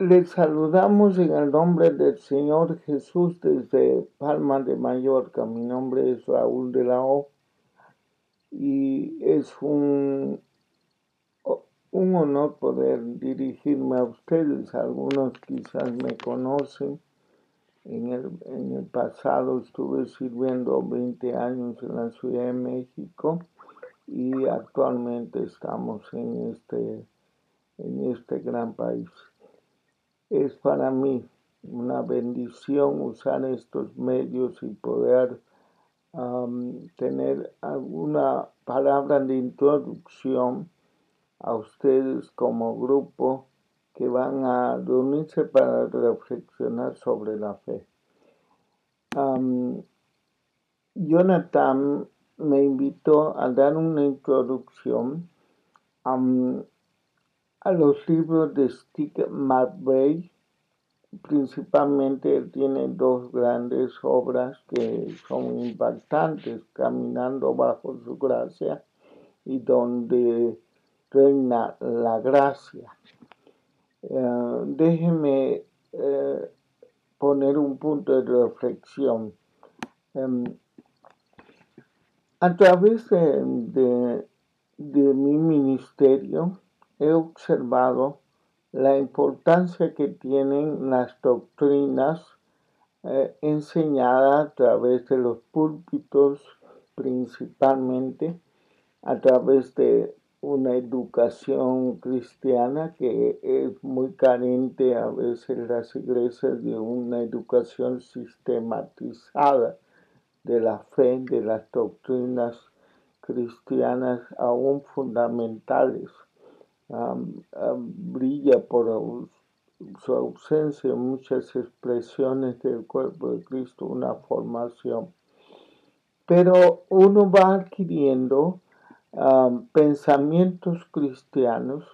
Les saludamos en el nombre del Señor Jesús desde Palma de Mallorca. Mi nombre es Raúl de la O y es un honor poder dirigirme a ustedes. Algunos quizás me conocen. En el pasado estuve sirviendo 20 años en la Ciudad de México y actualmente estamos en este gran país. Es para mí una bendición usar estos medios y poder tener alguna palabra de introducción a ustedes como grupo que van a reunirse para reflexionar sobre la fe. Jonathan me invitó a dar una introducción a los libros de Steve McVey. Principalmente él tiene dos grandes obras que son impactantes: Caminando bajo su gracia y Donde reina la gracia. Déjeme poner un punto de reflexión. A través de mi ministerio he observado la importancia que tienen las doctrinas enseñadas a través de los púlpitos, principalmente a través de una educación cristiana que es muy carente a veces las iglesias de una educación sistematizada de la fe, de las doctrinas cristianas aún fundamentales. Brilla por su ausencia en muchas expresiones del cuerpo de Cristo una formación. Pero uno va adquiriendo pensamientos cristianos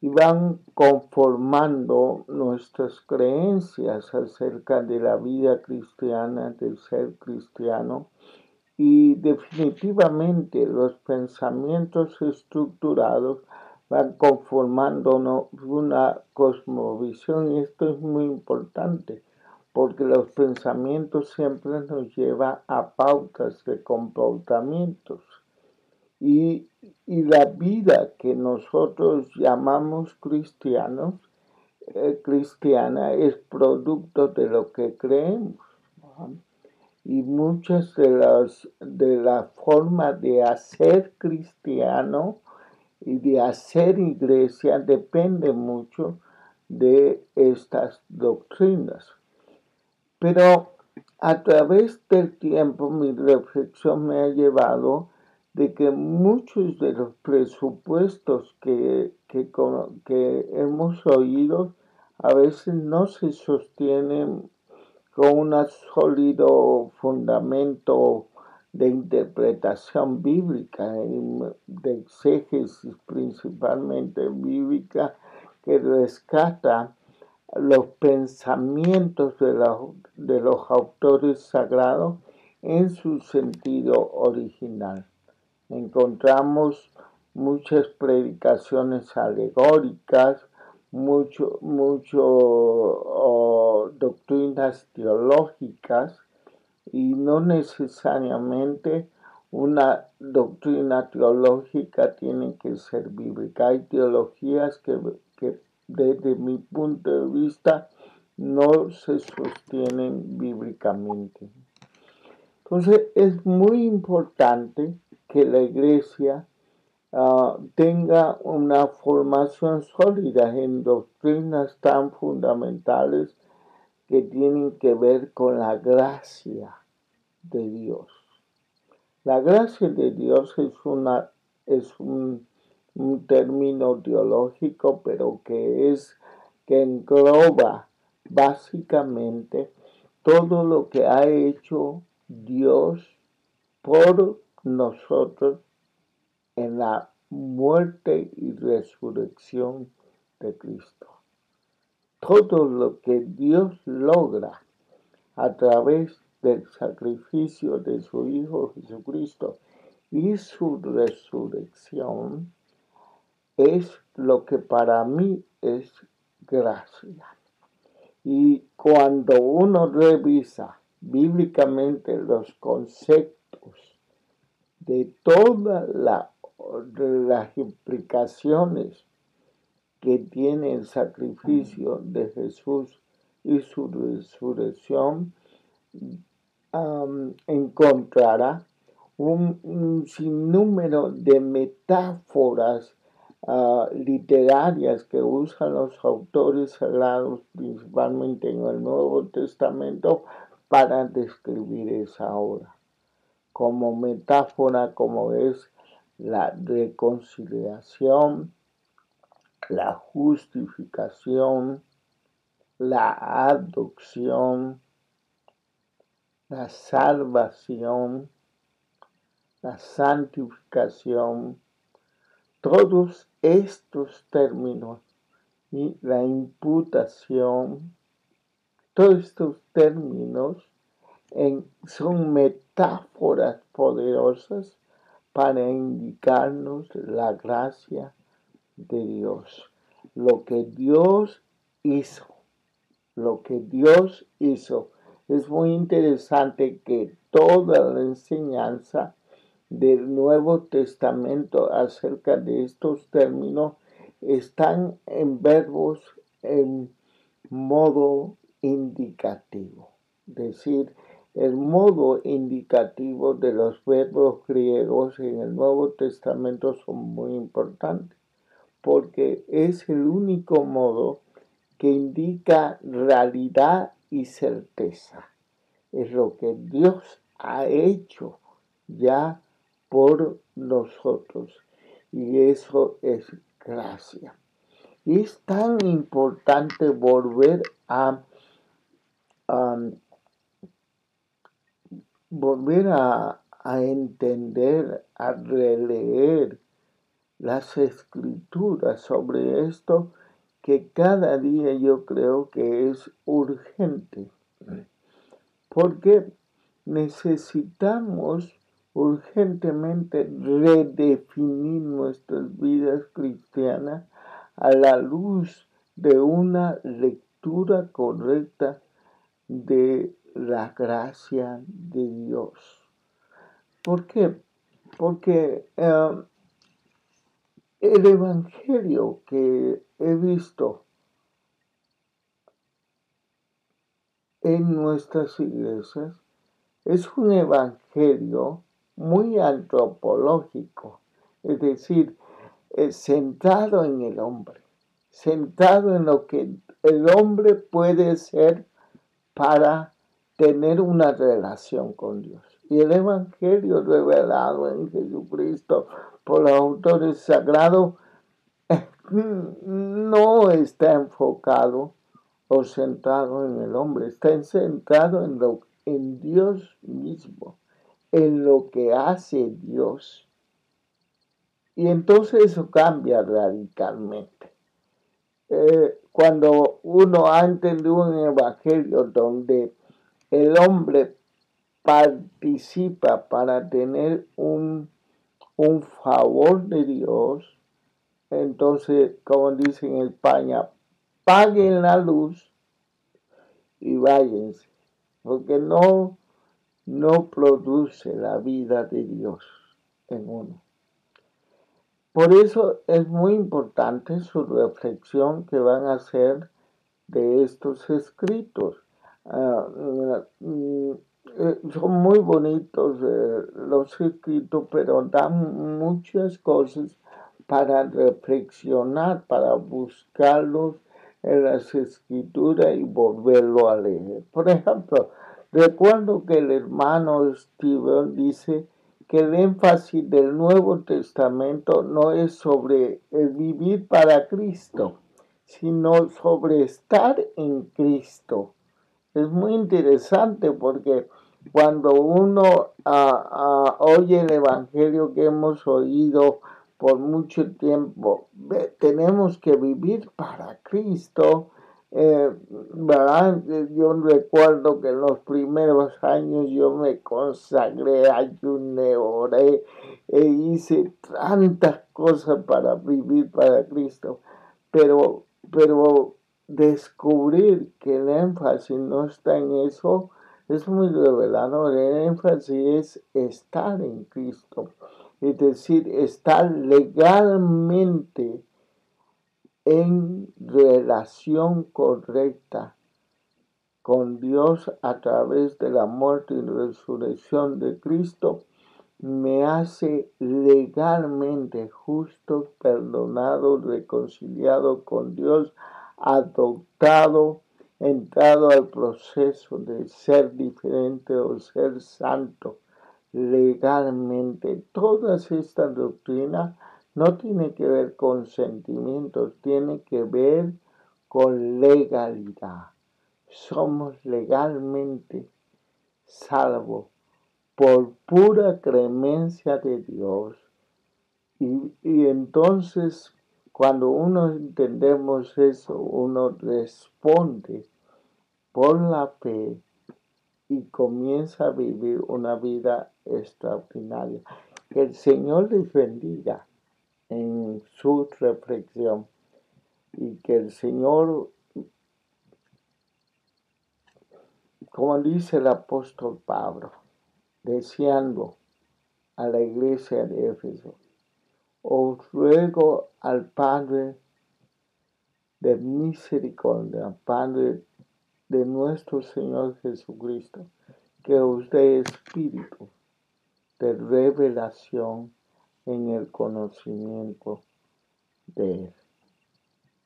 y van conformando nuestras creencias acerca de la vida cristiana, del ser cristiano, y definitivamente los pensamientos estructurados van conformando una cosmovisión, y esto es muy importante porque los pensamientos siempre nos llevan a pautas de comportamientos y la vida que nosotros llamamos cristiana es producto de lo que creemos, ¿no? Y muchas de la forma de hacer cristiano y de hacer iglesia depende mucho de estas doctrinas. Pero a través del tiempo mi reflexión me ha llevado de que muchos de los presupuestos que hemos oído a veces no se sostienen con un sólido fundamento de interpretación bíblica, de exégesis principalmente bíblica, que rescata los pensamientos de los autores sagrados en su sentido original. Encontramos muchas predicaciones alegóricas, doctrinas teológicas, y no necesariamente una doctrina teológica tiene que ser bíblica. Hay teologías que desde mi punto de vista no se sostienen bíblicamente. Entonces es muy importante que la iglesia tenga una formación sólida en doctrinas tan fundamentales que tienen que ver con la gracia de Dios. La gracia de Dios es un término teológico, pero que engloba básicamente todo lo que ha hecho Dios por nosotros en la muerte y resurrección de Cristo. Todo lo que Dios logra a través del sacrificio de su Hijo Jesucristo y su resurrección es lo que para mí es gracia. Y cuando uno revisa bíblicamente los conceptos de todas las implicaciones que tiene el sacrificio de Jesús y su resurrección, encontrará un sinnúmero de metáforas literarias que usan los autores sagrados, principalmente en el Nuevo Testamento, para describir esa obra. Como metáfora, como es la reconciliación, la justificación, la adopción, la salvación, la santificación, todos estos términos y la imputación, todos estos términos son metáforas poderosas para indicarnos la gracia de Dios. Lo que Dios hizo. Es muy interesante que toda la enseñanza del Nuevo Testamento acerca de estos términos están en verbos en modo indicativo. Es decir, el modo indicativo de los verbos griegos en el Nuevo Testamento son muy importantes porque es el único modo que indica realidad y certeza. Es lo que Dios ha hecho ya por nosotros. Y eso es gracia. Y es tan importante volver a entender, a releer las escrituras sobre esto, que cada día yo creo que es urgente, porque necesitamos urgentemente redefinir nuestras vidas cristianas a la luz de una lectura correcta de la gracia de Dios. ¿Por qué? Porque el evangelio que he visto en nuestras iglesias es un evangelio muy antropológico, es decir, centrado en el hombre, centrado en lo que el hombre puede ser para tener una relación con Dios. Y el evangelio revelado en Jesucristo por los autores sagrados no está enfocado o centrado en el hombre, está centrado en Dios mismo, en lo que hace Dios. Y entonces eso cambia radicalmente. Cuando uno ha entendido un evangelio donde el hombre participa para tener un favor de Dios, entonces, como dicen en España, paguen la luz y váyanse, porque no produce la vida de Dios en uno. Por eso es muy importante su reflexión que van a hacer de estos escritos. Son muy bonitos los escritos, pero dan muchas cosas para reflexionar, para buscarlos en las escrituras y volverlo a leer. Por ejemplo, recuerdo que el hermano Steven dice que el énfasis del Nuevo Testamento no es sobre el vivir para Cristo, sino sobre estar en Cristo. Es muy interesante porque cuando uno oye el Evangelio que hemos oído por mucho tiempo, tenemos que vivir para Cristo, ¿verdad? Yo recuerdo que en los primeros años yo me consagré, ayuné, oré, hice tantas cosas para vivir para Cristo, pero descubrir que el énfasis no está en eso es muy revelador. El énfasis es estar en Cristo, es decir, estar legalmente en relación correcta con Dios a través de la muerte y resurrección de Cristo, me hace legalmente justo, perdonado, reconciliado con Dios, adoptado, entrado al proceso de ser diferente o ser santo legalmente. Todas estas doctrinas no tienen que ver con sentimientos, tienen que ver con legalidad. Somos legalmente salvos por pura clemencia de Dios. Y entonces, cuando uno entendemos eso, uno responde por la fe y comienza a vivir una vida extraordinaria. Que el Señor les bendiga en su reflexión y que el Señor, como dice el apóstol Pablo, deseando a la iglesia de Éfeso, os ruego al Padre de misericordia, Padre de nuestro Señor Jesucristo, que os dé espíritu de revelación en el conocimiento de Él.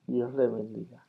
Dios le bendiga.